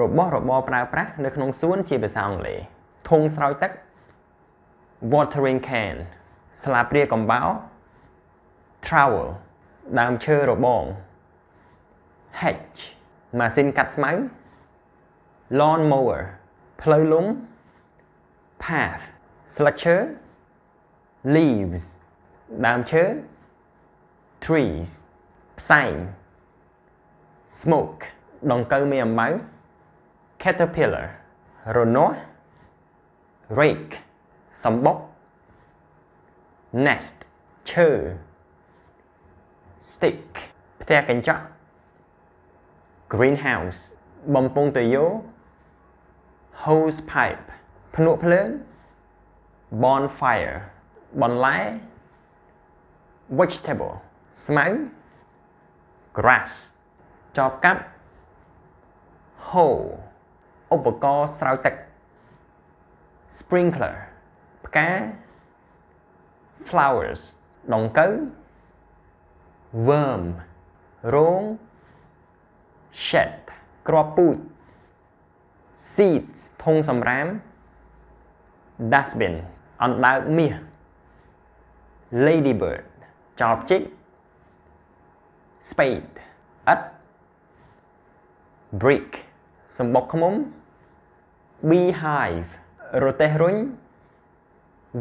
របស់របរប្រើប្រាស់នៅក្នុងសួនជាភាសាអង់គ្លេសធុងស្រោចទឹក watering can ស្លាបព្រាកំបោរ trowel ដើមឈើរបង hedge ម៉ាស៊ីនកាត់ស្មៅ lawn mower ផ្លូវលំ path ស្លឹកឈើ leaves ដើមឈើ trees ផ្សែង smoke ដង្កូវមេអំបៅ caterpillar រនាស់ rake សម្បុក nest ឈើ stick ផ្ទះកញ្ចក់ greenhouse បំពង់ទុយោ hose pipe ភ្នក់ភ្លើង bonfire បន្លែ vegetable ស្មៅ grass ចបកាប់ hoe ឧបករណ៍ស្រោចទឹក sprinkler ផ្កា flowers ដង្កូវ worm រោង shed គ្រាប់ពូជ seeds ធុងសំរាម dustbin អណ្ដើកមាស ladybird ចបជីក spade ឥដ្ឋ brick សំបុកឃ្មុំ beehive រទេះរុញ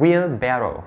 wheelbarrow